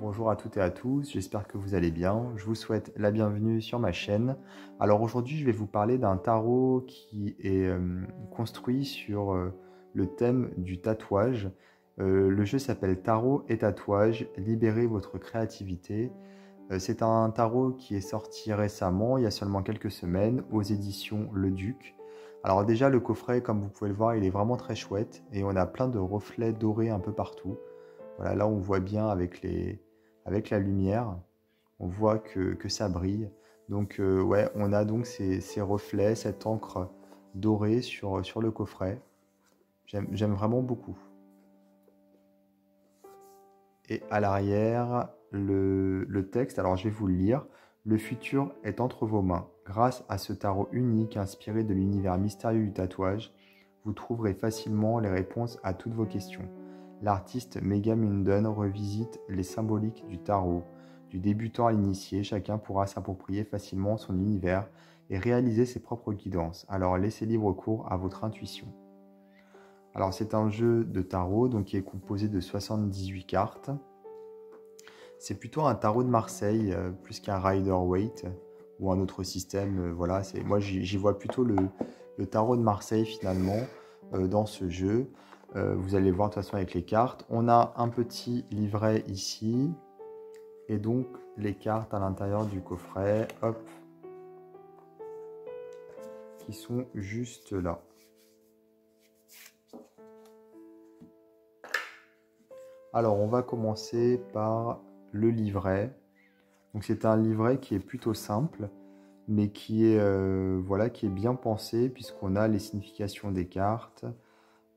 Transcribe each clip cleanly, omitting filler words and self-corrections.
bonjour à toutes et à tous, j'espère que vous allez bien. Je vous souhaite la bienvenue sur ma chaîne. Alors aujourd'hui, je vais vous parler d'un tarot qui est construit sur le thème du tatouage. Le jeu s'appelle Tarot et Tatouage, libérez votre créativité. C'est un tarot qui est sorti récemment, il y a seulement quelques semaines, aux éditions Le Duc. Alors déjà, le coffret, comme vous pouvez le voir, il est vraiment très chouette et on a plein de reflets dorés un peu partout. Voilà, là on voit bien avec la lumière, on voit que ça brille. Donc ouais, on a donc ces reflets, cette encre dorée sur le coffret. J'aime vraiment beaucoup. Et à l'arrière, le texte, alors je vais vous le lire. Le futur est entre vos mains. Grâce à ce tarot unique inspiré de l'univers mystérieux du tatouage, vous trouverez facilement les réponses à toutes vos questions. L'artiste Mega Munden revisite les symboliques du tarot. Du débutant à l'initié, chacun pourra s'approprier facilement son univers et réaliser ses propres guidances. Alors laissez libre cours à votre intuition. Alors c'est un jeu de tarot donc, qui est composé de 78 cartes. C'est plutôt un tarot de Marseille plus qu'un Rider-Waite ou un autre système. Voilà, moi j'y vois plutôt le tarot de Marseille finalement dans ce jeu. Vous allez voir de toute façon avec les cartes. On a un petit livret ici et donc les cartes à l'intérieur du coffret, hop, qui sont juste là. Alors on va commencer par le livret. Donc c'est un livret qui est plutôt simple, mais qui est, voilà, qui est bien pensé puisqu'on a les significations des cartes.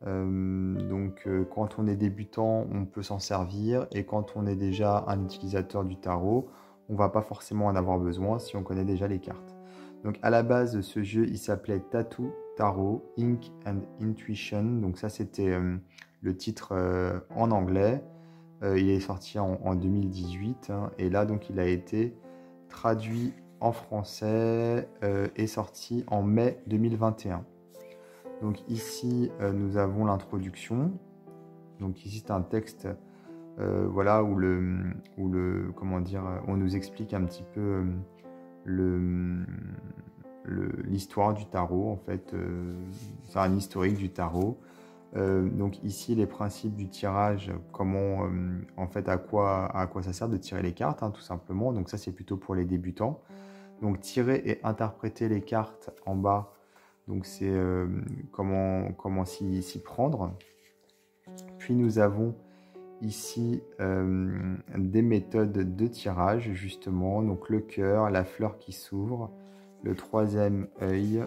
Quand on est débutant, on peut s'en servir, et quand on est déjà un utilisateur du tarot, on va pas forcément en avoir besoin si on connaît déjà les cartes. Donc à la base, ce jeu, il s'appelait Tattoo Tarot, Ink and Intuition. Donc ça, c'était le titre en anglais. Il est sorti en 2018 hein, et là, donc, il a été traduit en français et sorti en mai 2021. Donc ici, nous avons l'introduction. Donc ici, c'est un texte voilà, où comment dire, on nous explique un petit peu l'histoire du tarot. En fait, c'est un historique du tarot. Donc ici, les principes du tirage, comment, en fait, à quoi ça sert de tirer les cartes, hein, tout simplement. Donc ça, c'est plutôt pour les débutants. Donc tirer et interpréter les cartes en bas. Donc c'est comment s'y prendre. Puis nous avons ici des méthodes de tirage, justement. Donc le cœur, la fleur qui s'ouvre, le troisième œil.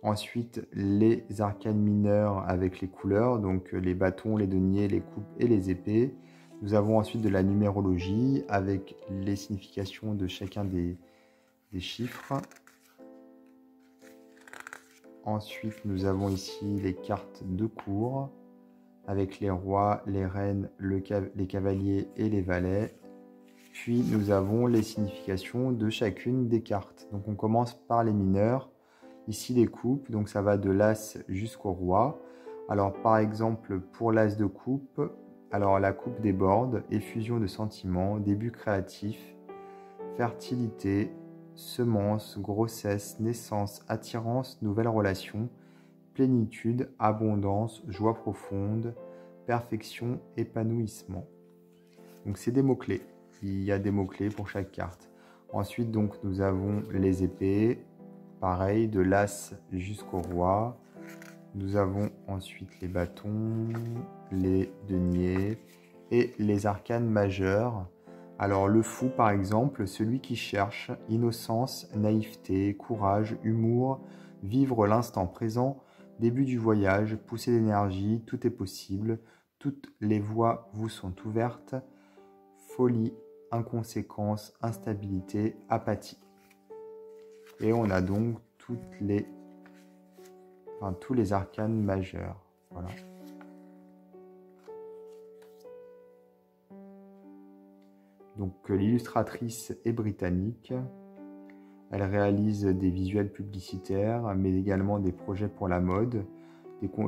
Ensuite, les arcanes mineurs avec les couleurs, donc les bâtons, les deniers, les coupes et les épées. Nous avons ensuite de la numérologie avec les significations de chacun des chiffres. Ensuite, nous avons ici les cartes de cour avec les rois, les reines, les cavaliers et les valets. Puis, nous avons les significations de chacune des cartes. Donc, on commence par les mineurs. Ici, les coupes, donc ça va de l'as jusqu'au roi. Alors, par exemple, pour l'as de coupe, alors la coupe déborde, effusion de sentiments, début créatif, fertilité, semence, grossesse, naissance, attirance, nouvelle relation, plénitude, abondance, joie profonde, perfection, épanouissement. Donc c'est des mots-clés. Il y a des mots-clés pour chaque carte. Ensuite, donc, nous avons les épées. Pareil, de l'as jusqu'au roi. Nous avons ensuite les bâtons, les deniers et les arcanes majeures. Alors le fou, par exemple, celui qui cherche innocence, naïveté, courage, humour, vivre l'instant présent, début du voyage, poussée d'énergie, tout est possible, toutes les voies vous sont ouvertes, folie, inconséquence, instabilité, apathie. Et on a donc tous les arcanes majeurs. Voilà. Donc l'illustratrice est britannique. Elle réalise des visuels publicitaires, mais également des projets pour la mode,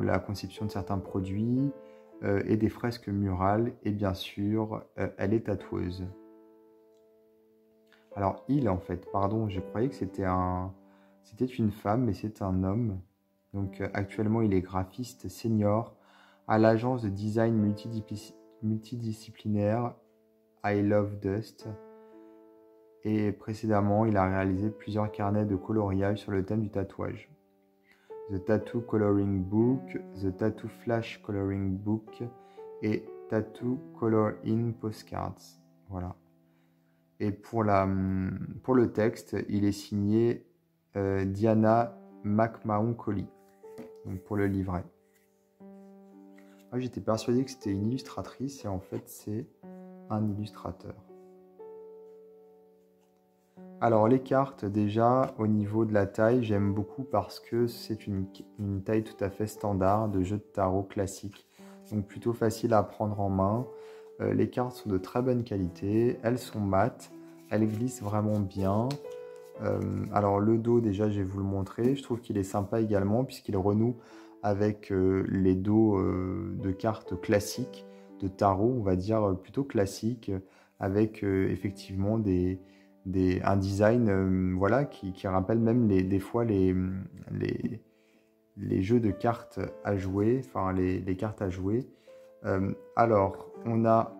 la conception de certains produits. et des fresques murales. Et bien sûr, elle est tatoueuse. Alors, il, en fait, pardon, je croyais que c'était une femme, mais c'est un homme. Donc, actuellement, il est graphiste senior à l'agence de design multidisciplinaire I Love Dust. Et précédemment, il a réalisé plusieurs carnets de coloriage sur le thème du tatouage. The Tattoo Coloring Book, The Tattoo Flash Coloring Book et Tattoo Color In Postcards. Voilà. Et pour le texte, il est signé Diana McMahon-Coley, donc pour le livret. Moi, j'étais persuadé que c'était une illustratrice et en fait, c'est un illustrateur. Alors, les cartes, déjà, au niveau de la taille, j'aime beaucoup parce que c'est une taille tout à fait standard de jeu de tarot classique. Donc, plutôt facile à prendre en main. Les cartes sont de très bonne qualité. Elles sont mates. Elles glissent vraiment bien. Alors, le dos, déjà, je vais vous le montrer. Je trouve qu'il est sympa également puisqu'il renoue avec les dos de cartes classiques, de tarot, on va dire plutôt classique, avec effectivement un design voilà, qui rappelle même des fois les jeux de cartes à jouer, enfin les cartes à jouer. Alors, on a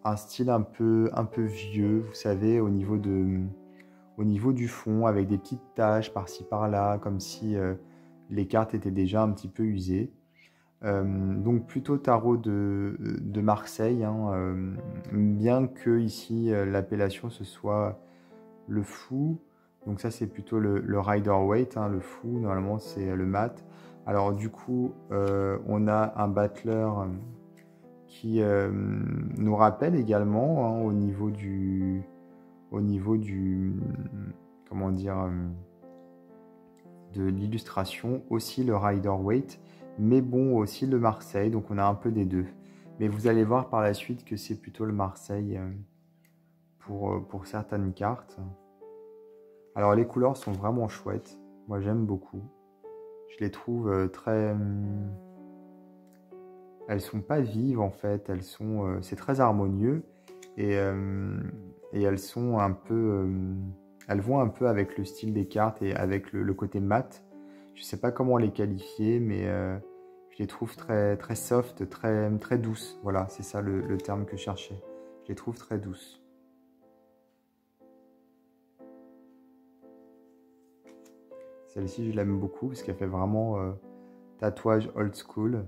un style un peu vieux, vous savez, au niveau du fond, avec des petites taches par-ci par-là, comme si les cartes étaient déjà un petit peu usées. Donc plutôt tarot de Marseille, hein, bien que ici l'appellation ce soit le fou. Donc ça c'est plutôt le Rider-Waite, hein, le fou, normalement c'est le mat. Alors du coup on a un battleur qui nous rappelle également hein, au niveau du comment dire de l'illustration aussi le Rider-Waite, mais bon aussi le Marseille, donc on a un peu des deux. Mais vous allez voir par la suite que c'est plutôt le Marseille pour certaines cartes. Alors les couleurs sont vraiment chouettes, moi j'aime beaucoup. Je les trouve très... elles sont pas vives en fait, c'est très harmonieux et elles sont un peu... elles vont un peu avec le style des cartes et avec le côté mat. Je sais pas comment les qualifier, mais je les trouve très, très soft, très, très douces. Voilà, c'est ça le terme que je cherchais. Je les trouve très douces. Celle-ci, je l'aime beaucoup parce qu'elle fait vraiment tatouage old school.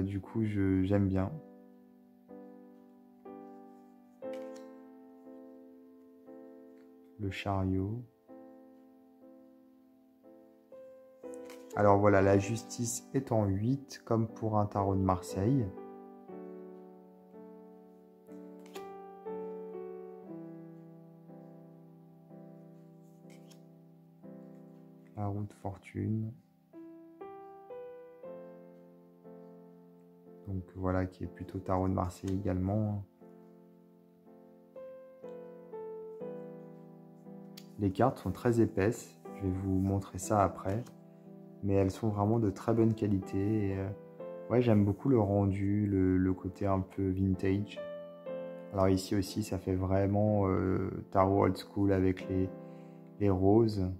Du coup, j'aime bien. Le chariot. Alors voilà, la justice est en 8, comme pour un tarot de Marseille. La roue de fortune. Donc voilà, qui est plutôt tarot de Marseille également. Les cartes sont très épaisses, je vais vous montrer ça après. Mais elles sont vraiment de très bonne qualité. Et, ouais, j'aime beaucoup le rendu, le côté un peu vintage. Alors ici aussi, ça fait vraiment tarot old school avec les roses.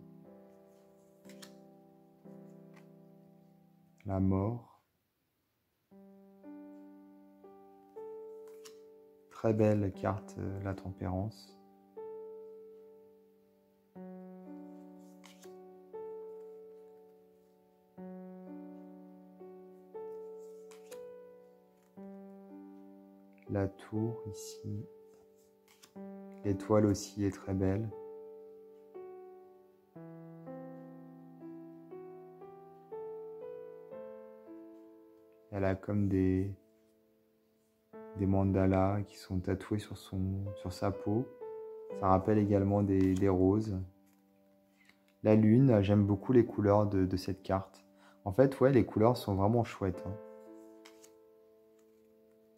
La mort. Très belle carte, la tempérance. La tour ici. L'étoile aussi est très belle. Elle a comme des mandalas qui sont tatoués sur sa peau. Ça rappelle également des roses. La lune, j'aime beaucoup les couleurs de cette carte. En fait, ouais, les couleurs sont vraiment chouettes. Hein.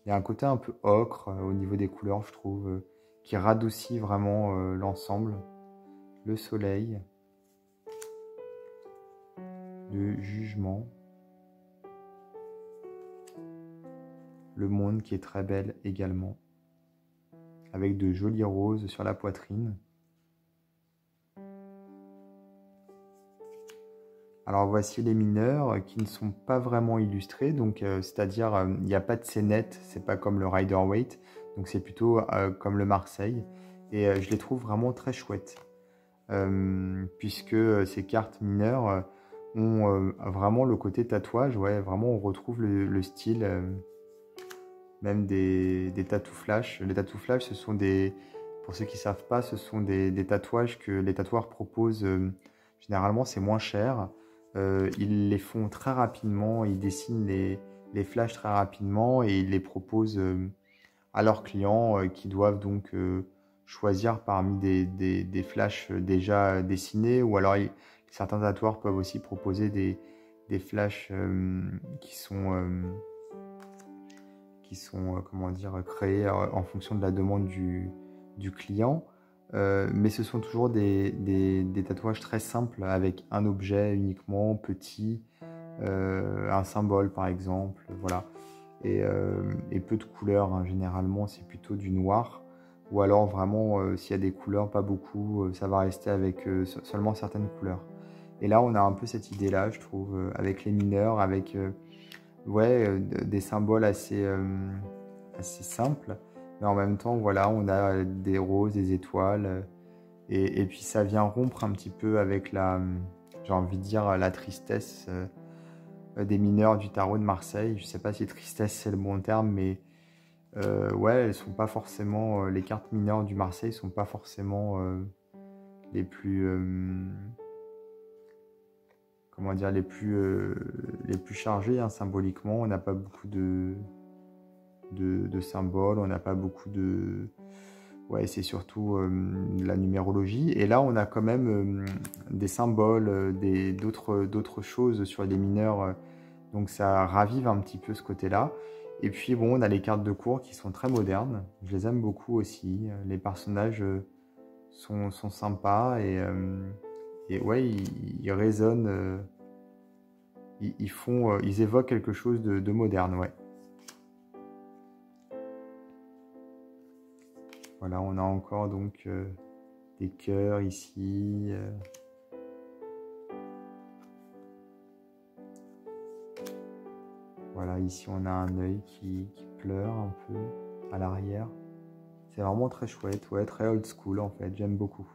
Il y a un côté un peu ocre au niveau des couleurs, je trouve, qui radoucit vraiment l'ensemble. Le soleil. Le jugement. le monde qui est très belle également, avec de jolies roses sur la poitrine. Alors voici les mineurs qui ne sont pas vraiment illustrés, donc c'est-à-dire il n'y a pas de scénette, c'est pas comme le Rider-Waite, donc c'est plutôt comme le Marseille, et je les trouve vraiment très chouettes, puisque ces cartes mineures ont vraiment le côté tatouage, ouais, vraiment on retrouve le style, même des tattoo flash. Les tattoo flash, ce sont des, pour ceux qui ne savent pas, ce sont des tatouages que les tatoueurs proposent, généralement c'est moins cher. Ils les font très rapidement, ils dessinent les flashs très rapidement et ils les proposent à leurs clients qui doivent donc choisir parmi des flashs déjà dessinés, ou alors certains tatoueurs peuvent aussi proposer des flashs qui sont comment dire, créés en fonction de la demande du client. Mais ce sont toujours des tatouages très simples avec un objet uniquement petit, un symbole par exemple, voilà. Et peu de couleurs, hein. Généralement c'est plutôt du noir, ou alors vraiment s'il y a des couleurs, pas beaucoup, ça va rester avec seulement certaines couleurs. Et là on a un peu cette idée là, je trouve, avec les mineurs, avec ouais, des symboles assez simples, mais en même temps, voilà, on a des roses, des étoiles, et puis ça vient rompre un petit peu avec j'ai envie de dire, la tristesse des mineurs du tarot de Marseille. Je sais pas si tristesse c'est le bon terme, mais ouais, elles sont pas forcément, les cartes mineures du Marseille sont pas forcément les plus comment dire, les plus chargées, hein, symboliquement. On n'a pas beaucoup de symboles, on n'a pas beaucoup de... Ouais, c'est surtout la numérologie. Et là, on a quand même des symboles, d'autres choses sur les mineurs. Donc ça ravive un petit peu ce côté-là. Et puis bon, on a les cartes de cour qui sont très modernes. Je les aime beaucoup aussi. Les personnages sont sympas et ouais, ils résonnent. Ils évoquent quelque chose de moderne, ouais. Voilà, on a encore donc des cœurs ici. Voilà, ici on a un œil qui pleure un peu à l'arrière. C'est vraiment très chouette, ouais, très old school en fait, j'aime beaucoup.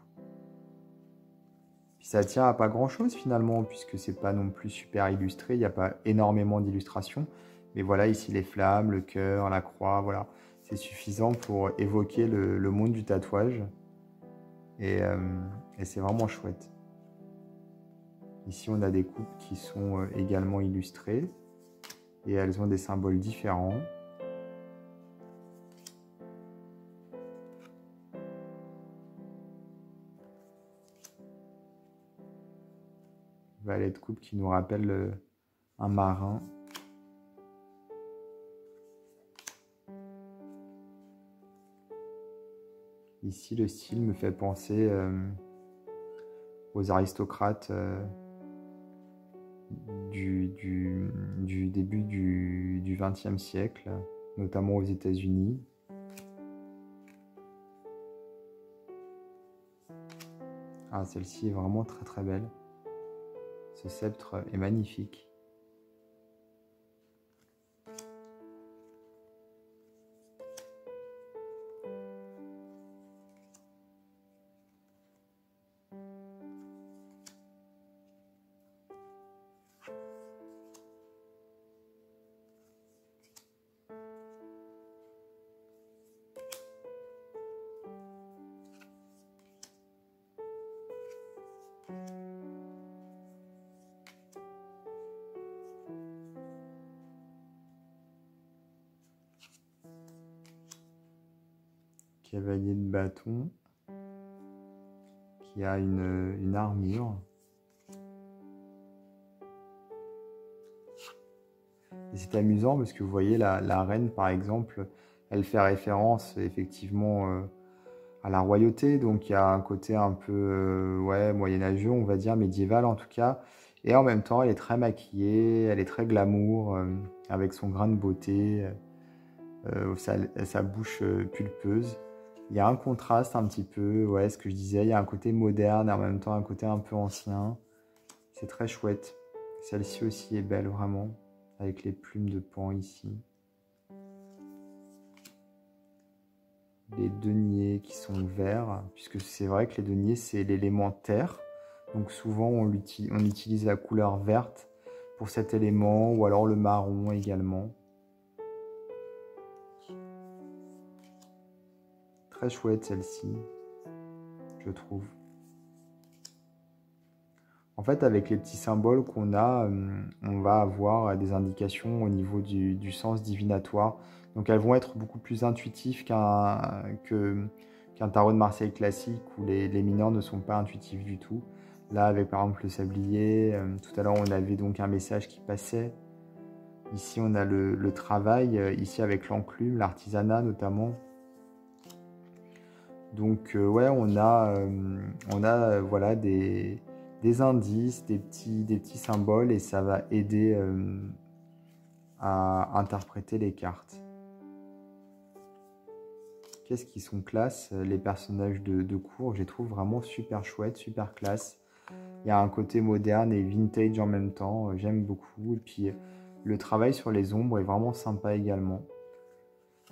Puis ça tient à pas grand chose finalement, puisque c'est pas non plus super illustré, il n'y a pas énormément d'illustrations. Mais voilà, ici les flammes, le cœur, la croix, voilà. C'est suffisant pour évoquer le monde du tatouage. Et c'est vraiment chouette. Ici, on a des coupes qui sont également illustrées. Et elles ont des symboles différents. Valet de coupe qui nous rappelle un marin. Ici, le style me fait penser aux aristocrates du début du XXe siècle, notamment aux États-Unis. Ah, celle-ci est vraiment très très belle. Ce sceptre est magnifique. Cavalier de bâton qui a une armure. Et c'est amusant parce que vous voyez la reine par exemple, elle fait référence effectivement à la royauté, donc il y a un côté un peu ouais, moyenâgeux, on va dire, médiéval en tout cas. Et en même temps, elle est très maquillée, elle est très glamour, avec son grain de beauté. sa bouche pulpeuse. Il y a un contraste un petit peu, ouais, ce que je disais, il y a un côté moderne et en même temps un côté un peu ancien. C'est très chouette. Celle-ci aussi est belle vraiment, avec les plumes de paon ici. Les deniers qui sont verts, puisque c'est vrai que les deniers c'est l'élément terre. Donc souvent on utilise la couleur verte pour cet élément, ou alors le marron également. Très chouette celle-ci, je trouve. En fait, avec les petits symboles qu'on a, on va avoir des indications au niveau du sens divinatoire. Donc elles vont être beaucoup plus intuitives qu'un tarot de Marseille classique où les mineurs ne sont pas intuitifs du tout. Là, avec par exemple le sablier, tout à l'heure on avait donc un message qui passait. Ici on a le travail, ici avec l'enclume, l'artisanat notamment. Donc ouais, on a voilà des indices, des petits symboles et ça va aider à interpréter les cartes. Qu'est-ce qu'ils sont classe, les personnages de cours, je les trouve vraiment super chouettes, super classe. Il y a un côté moderne et vintage en même temps, j'aime beaucoup. Et puis le travail sur les ombres est vraiment sympa également.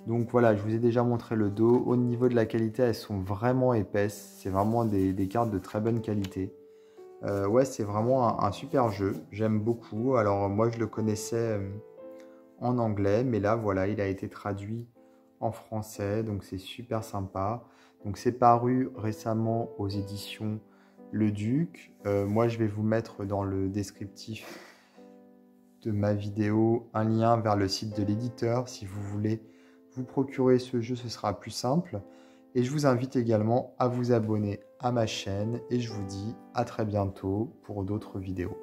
Donc voilà, je vous ai déjà montré le dos. Au niveau de la qualité, elles sont vraiment épaisses. C'est vraiment des cartes de très bonne qualité. Ouais, c'est vraiment un super jeu. J'aime beaucoup. Alors moi, je le connaissais en anglais, mais là, voilà, il a été traduit en français. Donc c'est super sympa. Donc c'est paru récemment aux éditions Le Duc. Moi, je vais vous mettre dans le descriptif de ma vidéo un lien vers le site de l'éditeur si vous voulez vous procurer ce jeu, ce sera plus simple. Et je vous invite également à vous abonner à ma chaîne et je vous dis à très bientôt pour d'autres vidéos.